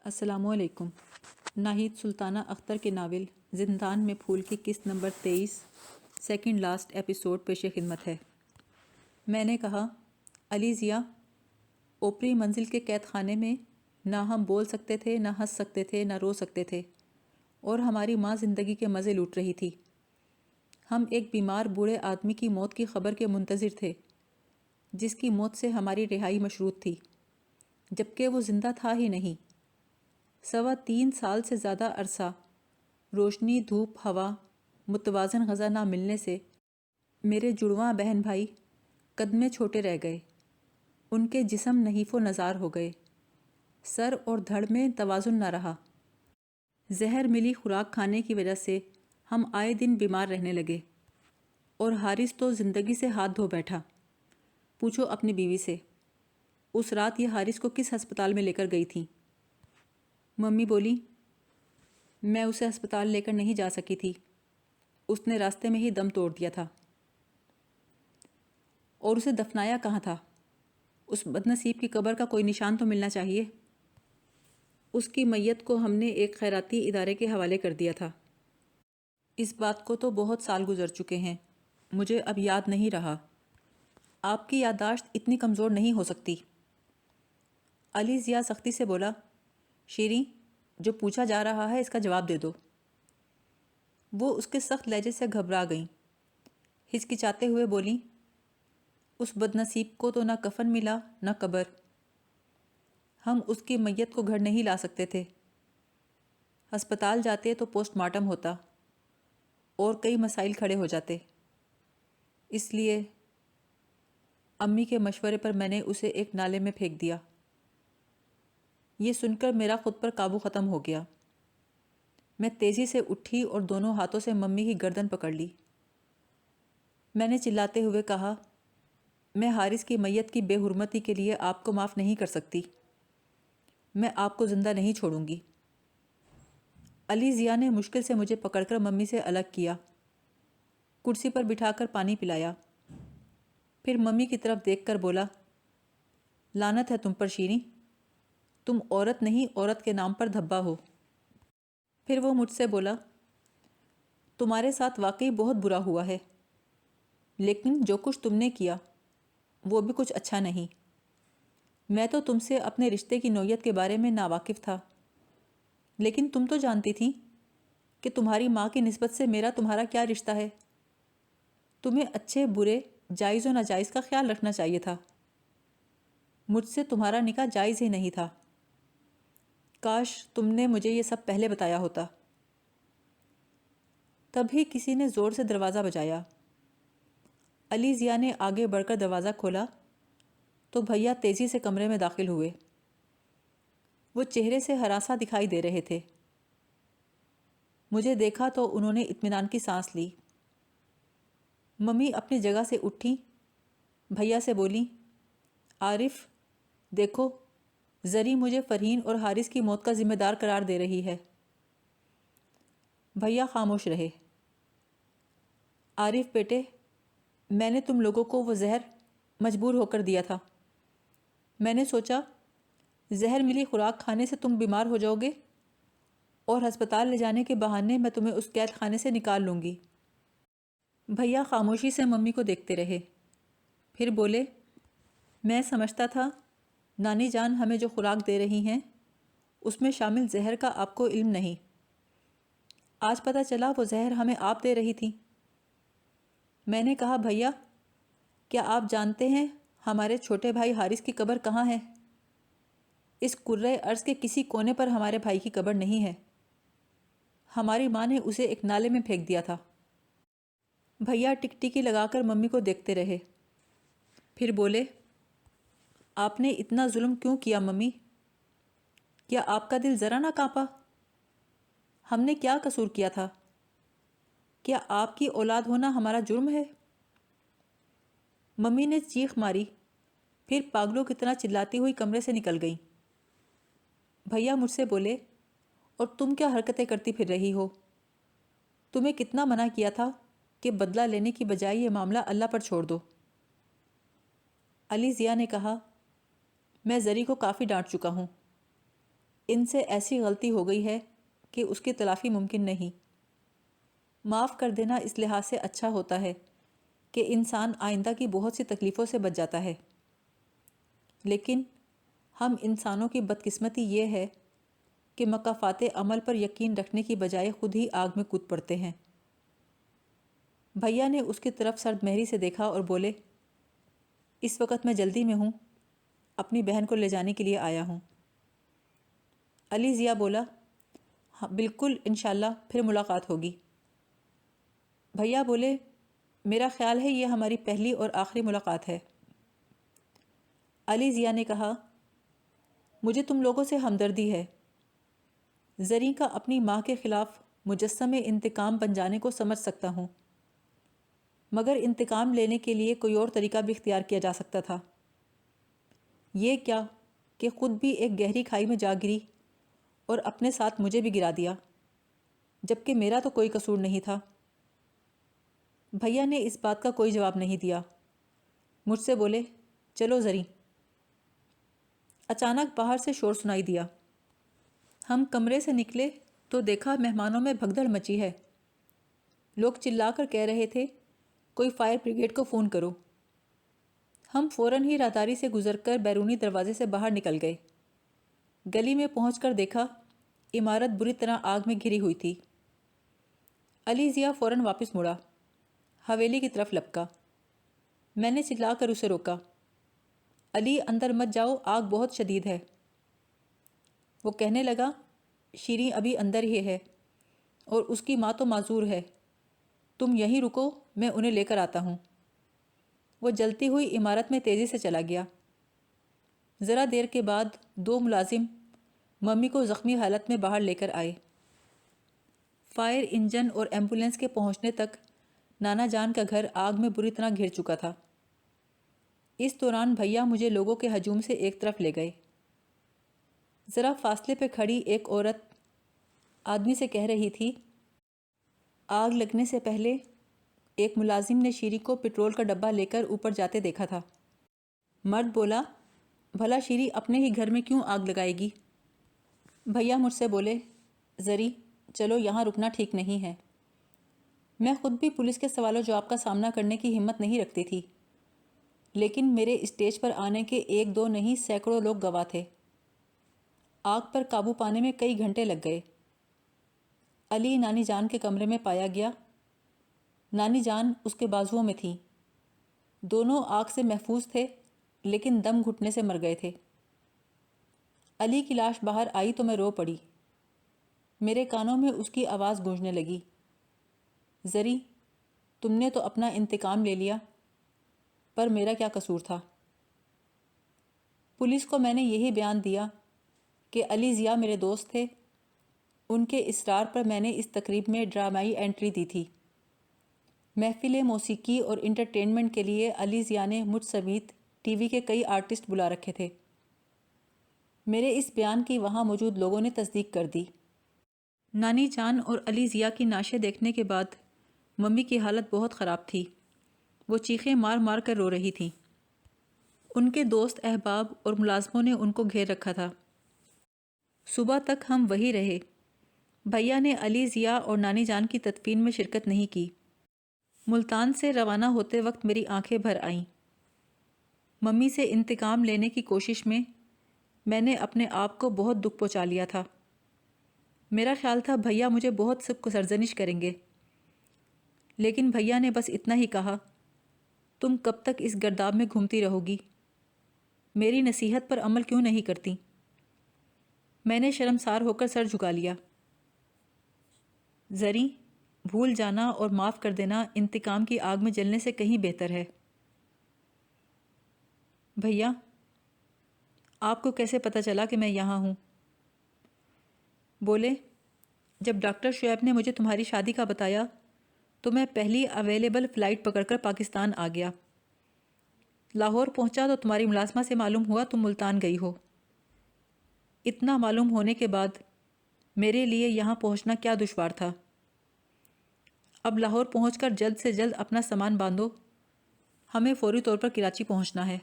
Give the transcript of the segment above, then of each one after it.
السلام علیکم۔ ناہید سلطانہ اختر کے ناول زندان میں پھول کی قسط نمبر 23 سیکنڈ لاسٹ ایپیسوڈ پیش خدمت ہے۔ میں نے کہا، علی ضیاء، اوپری منزل کے قید خانے میں نہ ہم بول سکتے تھے، نہ ہنس سکتے تھے، نہ رو سکتے تھے، اور ہماری ماں زندگی کے مزے لوٹ رہی تھی۔ ہم ایک بیمار بوڑھے آدمی کی موت کی خبر کے منتظر تھے، جس کی موت سے ہماری رہائی مشروط تھی، جبکہ وہ زندہ تھا ہی نہیں۔ 3.25 سال سے زیادہ عرصہ روشنی، دھوپ، ہوا، متوازن غذا نہ ملنے سے میرے جڑواں بہن بھائی قد میں چھوٹے رہ گئے، ان کے جسم نحیف و نزار ہو گئے، سر اور دھڑ میں توازن نہ رہا۔ زہر ملی خوراک کھانے کی وجہ سے ہم آئے دن بیمار رہنے لگے، اور حارث تو زندگی سے ہاتھ دھو بیٹھا۔ پوچھو اپنی بیوی سے، اس رات یہ حارث کو کس ہسپتال میں لے کر گئی تھی؟ ممی بولی، میں اسے ہسپتال لے کر نہیں جا سکی تھی، اس نے راستے میں ہی دم توڑ دیا تھا۔ اور اسے دفنایا کہاں تھا؟ اس بدنصیب کی قبر کا کوئی نشان تو ملنا چاہیے۔ اس کی میت کو ہم نے ایک خیراتی ادارے کے حوالے کر دیا تھا۔ اس بات کو تو بہت سال گزر چکے ہیں، مجھے اب یاد نہیں رہا۔ آپ کی یادداشت اتنی کمزور نہیں ہو سکتی۔ علی ضیاء سختی سے بولا، شیریں، جو پوچھا جا رہا ہے اس کا جواب دے دو۔ وہ اس کے سخت لہجے سے گھبرا گئیں، ہچکچاتے ہوئے بولیں، اس بدنصیب کو تو نہ کفن ملا نہ قبر۔ ہم اس کی میت کو گھر نہیں لا سکتے تھے۔ ہسپتال جاتے تو پوسٹ مارٹم ہوتا اور کئی مسائل کھڑے ہو جاتے۔ اس لیے امی کے مشورے پر میں نے اسے ایک نالے میں پھینک دیا۔ یہ سن کر میرا خود پر قابو ختم ہو گیا۔ میں تیزی سے اٹھی اور دونوں ہاتھوں سے ممی کی گردن پکڑ لی۔ میں نے چلاتے ہوئے کہا، میں حارث کی میت کی بے حرمتی کے لیے آپ کو معاف نہیں کر سکتی۔ میں آپ کو زندہ نہیں چھوڑوں گی۔ علی ضیاء نے مشکل سے مجھے پکڑ کر ممی سے الگ کیا، کرسی پر بٹھا کر پانی پلایا، پھر ممی کی طرف دیکھ کر بولا، لعنت ہے تم پر شیریں، تم عورت نہیں، عورت کے نام پر دھبا ہو۔ پھر وہ مجھ سے بولا، تمہارے ساتھ واقعی بہت برا ہوا ہے، لیکن جو کچھ تم نے کیا وہ بھی کچھ اچھا نہیں۔ میں تو تم سے اپنے رشتے کی نوعیت کے بارے میں ناواقف تھا، لیکن تم تو جانتی تھی کہ تمہاری ماں کی نسبت سے میرا تمہارا کیا رشتہ ہے۔ تمہیں اچھے برے، جائز و ناجائز کا خیال رکھنا چاہیے تھا۔ مجھ سے تمہارا نکاح جائز ہی نہیں تھا۔ کاش تم نے مجھے یہ سب پہلے بتایا ہوتا۔ تبھی کسی نے زور سے دروازہ بجایا۔ علی ضیاء نے آگے بڑھ کر دروازہ کھولا تو بھیا تیزی سے کمرے میں داخل ہوئے۔ وہ چہرے سے ہراساں دکھائی دے رہے تھے۔ مجھے دیکھا تو انہوں نے اطمینان کی سانس لی۔ ممی اپنی جگہ سے اٹھیں، بھیا سے بولیں، عارف، دیکھو، زری مجھے فرحین اور حارث کی موت کا ذمہ دار قرار دے رہی ہے۔ بھیا خاموش رہے۔ عارف بیٹے، میں نے تم لوگوں کو وہ زہر مجبور ہو کر دیا تھا۔ میں نے سوچا زہر ملی خوراک کھانے سے تم بیمار ہو جاؤ گے اور ہسپتال لے جانے کے بہانے میں تمہیں اس قید خانے سے نکال لوں گی۔ بھیا خاموشی سے ممی کو دیکھتے رہے، پھر بولے، میں سمجھتا تھا نانی جان ہمیں جو خوراک دے رہی ہیں اس میں شامل زہر کا آپ کو علم نہیں۔ آج پتہ چلا وہ زہر ہمیں آپ دے رہی تھی۔ میں نے کہا، بھیا، کیا آپ جانتے ہیں ہمارے چھوٹے بھائی حارث کی قبر کہاں ہے؟ اس کرۂ ارض کے کسی کونے پر ہمارے بھائی کی قبر نہیں ہے۔ ہماری ماں نے اسے ایک نالے میں پھینک دیا تھا۔ بھیا ٹکٹکی لگا کر ممی کو دیکھتے رہے، پھر بولے، آپ نے اتنا ظلم کیوں کیا ممی؟ کیا آپ کا دل ذرا نہ کانپا؟ ہم نے کیا قصور کیا تھا؟ کیا آپ کی اولاد ہونا ہمارا جرم ہے؟ ممی نے چیخ ماری، پھر پاگلوں کی طرح چلاتی ہوئی کمرے سے نکل گئیں۔ بھیا مجھ سے بولے، اور تم کیا حرکتیں کرتی پھر رہی ہو؟ تمہیں کتنا منع کیا تھا کہ بدلہ لینے کی بجائے یہ معاملہ اللہ پر چھوڑ دو۔ علی ضیاء نے کہا، میں زری کو کافی ڈانٹ چکا ہوں۔ ان سے ایسی غلطی ہو گئی ہے کہ اس کی تلافی ممکن نہیں۔ معاف کر دینا اس لحاظ سے اچھا ہوتا ہے کہ انسان آئندہ کی بہت سی تکلیفوں سے بچ جاتا ہے، لیکن ہم انسانوں کی بدقسمتی یہ ہے کہ مکافات عمل پر یقین رکھنے کی بجائے خود ہی آگ میں کود پڑتے ہیں۔ بھیا نے اس کی طرف سرد مہری سے دیکھا اور بولے، اس وقت میں جلدی میں ہوں، اپنی بہن کو لے جانے کے لیے آیا ہوں۔ علی ضیاء بولا، ہاں بالکل، انشاءاللہ پھر ملاقات ہوگی۔ بھیا بولے، میرا خیال ہے یہ ہماری پہلی اور آخری ملاقات ہے۔ علی ضیاء نے کہا، مجھے تم لوگوں سے ہمدردی ہے۔ زریں کا اپنی ماں کے خلاف مجسم انتقام بن جانے کو سمجھ سکتا ہوں، مگر انتقام لینے کے لیے کوئی اور طریقہ بھی اختیار کیا جا سکتا تھا۔ یہ کیا کہ خود بھی ایک گہری کھائی میں جا گری اور اپنے ساتھ مجھے بھی گرا دیا، جبکہ میرا تو کوئی قصور نہیں تھا۔ بھیا نے اس بات کا کوئی جواب نہیں دیا، مجھ سے بولے، چلو زریں۔ اچانک باہر سے شور سنائی دیا۔ ہم کمرے سے نکلے تو دیکھا مہمانوں میں بھگدڑ مچی ہے۔ لوگ چلا کر کہہ رہے تھے، کوئی فائر بریگیڈ کو فون کرو۔ ہم فوراً ہی راہداری سے گزر کر بیرونی دروازے سے باہر نکل گئے۔ گلی میں پہنچ کر دیکھا عمارت بری طرح آگ میں گھری ہوئی تھی۔ علی ضیاء فوراً واپس مڑا، حویلی کی طرف لپکا۔ میں نے چلا کر اسے روکا، علی اندر مت جاؤ، آگ بہت شدید ہے۔ وہ کہنے لگا، شیریں ابھی اندر ہی ہے اور اس کی ماں تو معذور ہے، تم یہیں رکو، میں انہیں لے کر آتا ہوں۔ وہ جلتی ہوئی عمارت میں تیزی سے چلا گیا۔ ذرا دیر کے بعد 2 ملازم ممی کو زخمی حالت میں باہر لے کر آئے۔ فائر انجن اور ایمبولینس کے پہنچنے تک نانا جان کا گھر آگ میں بری طرح گھر چکا تھا۔ اس دوران بھیا مجھے لوگوں کے ہجوم سے ایک طرف لے گئے۔ ذرا فاصلے پہ کھڑی ایک عورت آدمی سے کہہ رہی تھی، آگ لگنے سے پہلے ایک ملازم نے شیری کو پٹرول کا ڈبہ لے کر اوپر جاتے دیکھا تھا۔ مرد بولا، بھلا شیری اپنے ہی گھر میں کیوں آگ لگائے گی؟ بھیا مجھ سے بولے، زری چلو یہاں رکنا ٹھیک نہیں ہے۔ میں خود بھی پولیس کے سوال و جواب کا سامنا کرنے کی ہمت نہیں رکھتی تھی، لیکن میرے اسٹیج پر آنے کے 1-2 نہیں سینکڑوں لوگ گواہ تھے۔ آگ پر قابو پانے میں کئی گھنٹے لگ گئے۔ علی نانی جان کے کمرے میں پایا گیا۔ نانی جان اس کے بازوؤں میں تھیں۔ دونوں آگ سے محفوظ تھے، لیکن دم گھٹنے سے مر گئے تھے۔ علی کی لاش باہر آئی تو میں رو پڑی۔ میرے کانوں میں اس کی آواز گونجنے لگی، زری تم نے تو اپنا انتقام لے لیا، پر میرا کیا قصور تھا؟ پولیس کو میں نے یہی بیان دیا کہ علی ضیاء میرے دوست تھے۔ ان کے اصرار پر میں نے اس تقریب میں ڈرامائی انٹری دی تھی۔ محفل موسیقی اور انٹرٹینمنٹ کے لیے علی ضیاء نے مجھ سمیت ٹی وی کے کئی آرٹسٹ بلا رکھے تھے۔ میرے اس بیان کی وہاں موجود لوگوں نے تصدیق کر دی۔ نانی جان اور علی ضیاء کی نعشیں دیکھنے کے بعد ممی کی حالت بہت خراب تھی۔ وہ چیخیں مار مار کر رو رہی تھیں۔ ان کے دوست احباب اور ملازموں نے ان کو گھیر رکھا تھا۔ صبح تک ہم وہی رہے۔ بھیا نے علی ضیاء اور نانی جان کی تدفین میں شرکت نہیں کی۔ ملتان سے روانہ ہوتے وقت میری آنکھیں بھر آئیں۔ ممی سے انتقام لینے کی کوشش میں نے اپنے آپ کو بہت دکھ پہنچا لیا تھا۔ میرا خیال تھا بھیا مجھے بہت سب سرزنش کریں گے، لیکن بھیا نے بس اتنا ہی کہا، تم کب تک اس گرداب میں گھومتی رہو گی؟ میری نصیحت پر عمل کیوں نہیں کرتی؟ میں نے شرمسار ہو کر سر جھکا لیا۔ زریں، بھول جانا اور معاف کر دینا انتقام کی آگ میں جلنے سے کہیں بہتر ہے۔ بھیا، آپ کو کیسے پتہ چلا کہ میں یہاں ہوں؟ بولے، جب ڈاکٹر شعیب نے مجھے تمہاری شادی کا بتایا تو میں پہلی اویلیبل فلائٹ پکڑ کر پاکستان آ گیا۔ لاہور پہنچا تو تمہاری ملازمہ سے معلوم ہوا تم ملتان گئی ہو۔ اتنا معلوم ہونے کے بعد میرے لیے یہاں پہنچنا کیا دشوار تھا۔ اب لاہور پہنچ کر جلد سے جلد اپنا سامان باندھو، ہمیں فوری طور پر کراچی پہنچنا ہے۔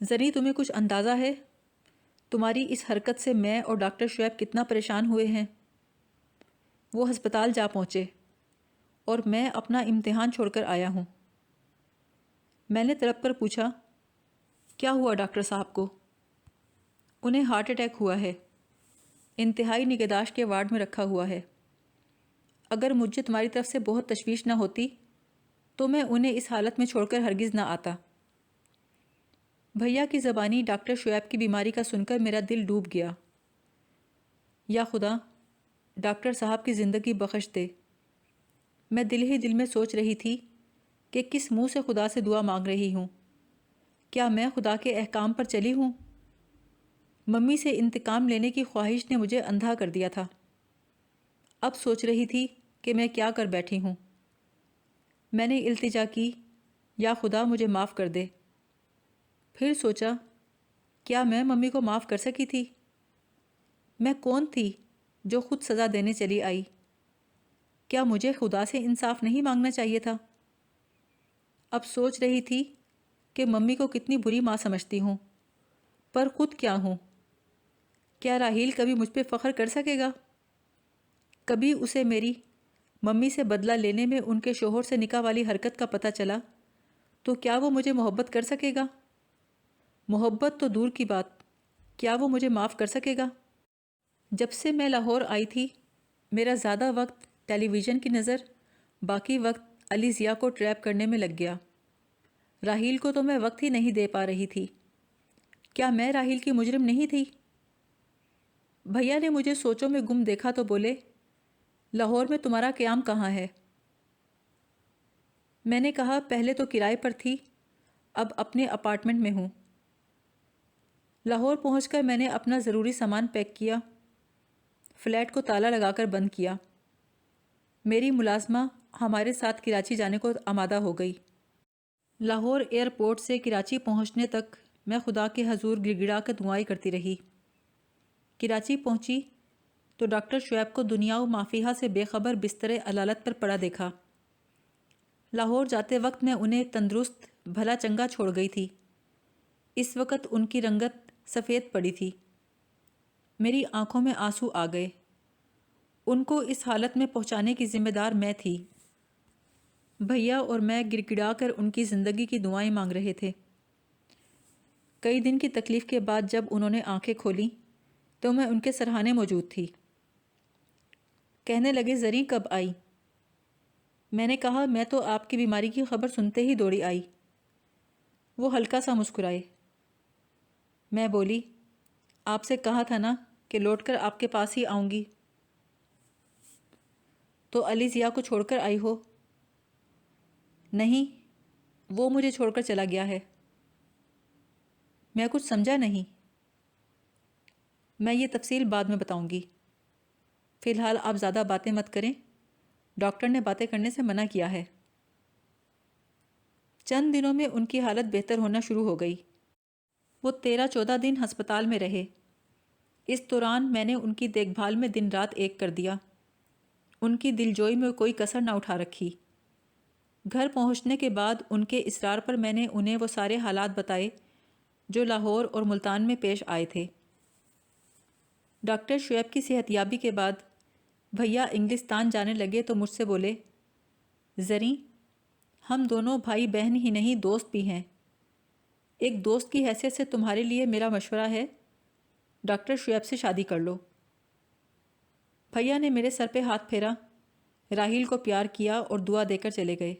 زری تمہیں کچھ اندازہ ہے تمہاری اس حرکت سے میں اور ڈاکٹر شعیب کتنا پریشان ہوئے ہیں۔ وہ ہسپتال جا پہنچے اور میں اپنا امتحان چھوڑ کر آیا ہوں۔ میں نے تڑپ کر پوچھا، کیا ہوا ڈاکٹر صاحب کو؟ انہیں ہارٹ اٹیک ہوا ہے، انتہائی نگہداشت کے وارڈ میں رکھا ہوا ہے۔ اگر مجھے تمہاری طرف سے بہت تشویش نہ ہوتی تو میں انہیں اس حالت میں چھوڑ کر ہرگز نہ آتا۔ بھیا کی زبانی ڈاکٹر شعیب کی بیماری کا سن کر میرا دل ڈوب گیا۔ یا خدا، ڈاکٹر صاحب کی زندگی بخش دے۔ میں دل ہی دل میں سوچ رہی تھی کہ کس منہ سے خدا سے دعا مانگ رہی ہوں۔ کیا میں خدا کے احکام پر چلی ہوں؟ ممی سے انتقام لینے کی خواہش نے مجھے اندھا کر دیا تھا۔ اب سوچ رہی تھی کہ میں کیا کر بیٹھی ہوں۔ میں نے التجا کی، یا خدا مجھے معاف کر دے۔ پھر سوچا، کیا میں ممی کو معاف کر سکی تھی؟ میں کون تھی جو خود سزا دینے چلی آئی؟ کیا مجھے خدا سے انصاف نہیں مانگنا چاہیے تھا؟ اب سوچ رہی تھی کہ ممی کو کتنی بری ماں سمجھتی ہوں، پر خود کیا ہوں؟ کیا راحیل کبھی مجھ پہ فخر کر سکے گا؟ کبھی اسے میری ممی سے بدلہ لینے میں ان کے شوہر سے نکاح والی حرکت کا پتہ چلا تو کیا وہ مجھے محبت کر سکے گا؟ محبت تو دور کی بات، کیا وہ مجھے معاف کر سکے گا؟ جب سے میں لاہور آئی تھی میرا زیادہ وقت ٹیلی ویژن کی نظر، باقی وقت علی ضیاء کو ٹریپ کرنے میں لگ گیا۔ راحیل کو تو میں وقت ہی نہیں دے پا رہی تھی۔ کیا میں راحیل کی مجرم نہیں تھی؟ بھیا نے مجھے سوچوں میں گم دیکھا تو بولے، لاہور میں تمہارا قیام کہاں ہے؟ میں نے کہا، پہلے تو کرائے پر تھی، اب اپنے اپارٹمنٹ میں ہوں۔ لاہور پہنچ کر میں نے اپنا ضروری سامان پیک کیا، فلیٹ کو تالا لگا کر بند کیا۔ میری ملازمہ ہمارے ساتھ کراچی جانے کو آمادہ ہو گئی۔ لاہور ایئرپورٹ سے کراچی پہنچنے تک میں خدا کے حضور گڑ گڑا کر دعائیں کرتی رہی۔ کراچی پہنچی تو ڈاکٹر شعیب کو دنیا و مافیہا سے بے خبر بستر علالت پر پڑا دیکھا۔ لاہور جاتے وقت میں انہیں تندرست بھلا چنگا چھوڑ گئی تھی۔ اس وقت ان کی رنگت سفید پڑی تھی۔ میری آنکھوں میں آنسو آ گئے۔ ان کو اس حالت میں پہنچانے کی ذمہ دار میں تھی۔ بھیا اور میں گڑ گڑا کر ان کی زندگی کی دعائیں مانگ رہے تھے۔ کئی دن کی تکلیف کے بعد جب انہوں نے آنکھیں کھولیں تو میں ان کے سرہانے موجود تھی۔ کہنے لگے، زریں کب آئی؟ میں نے کہا، میں تو آپ کی بیماری کی خبر سنتے ہی دوڑی آئی۔ وہ ہلکا سا مسکرائے۔ میں بولی، آپ سے کہا تھا نا کہ لوٹ کر آپ کے پاس ہی آؤں گی۔ تو علی ضیاء کو چھوڑ کر آئی ہو؟ نہیں، وہ مجھے چھوڑ کر چلا گیا ہے۔ میں کچھ سمجھا نہیں۔ میں یہ تفصیل بعد میں بتاؤں گی، فی الحال آپ زیادہ باتیں مت کریں، ڈاکٹر نے باتیں کرنے سے منع کیا ہے۔ چند دنوں میں ان کی حالت بہتر ہونا شروع ہو گئی۔ وہ 13-14 دن ہسپتال میں رہے۔ اس دوران میں نے ان کی دیکھ بھال میں دن رات ایک کر دیا، ان کی دلجوئی میں کوئی کسر نہ اٹھا رکھی۔ گھر پہنچنے کے بعد ان کے اصرار پر میں نے انہیں وہ سارے حالات بتائے جو لاہور اور ملتان میں پیش آئے تھے۔ ڈاکٹر شعیب کی صحت یابی کے بعد بھیا انگلستان جانے لگے تو مجھ سے بولے، زریں، ہم دونوں بھائی بہن ہی نہیں دوست بھی ہیں۔ ایک دوست کی حیثیت سے تمہارے لیے میرا مشورہ ہے، ڈاکٹر شعیب سے شادی کر لو۔ بھیا نے میرے سر پہ ہاتھ پھیرا، راحیل کو پیار کیا اور دعا دے کر چلے گئے۔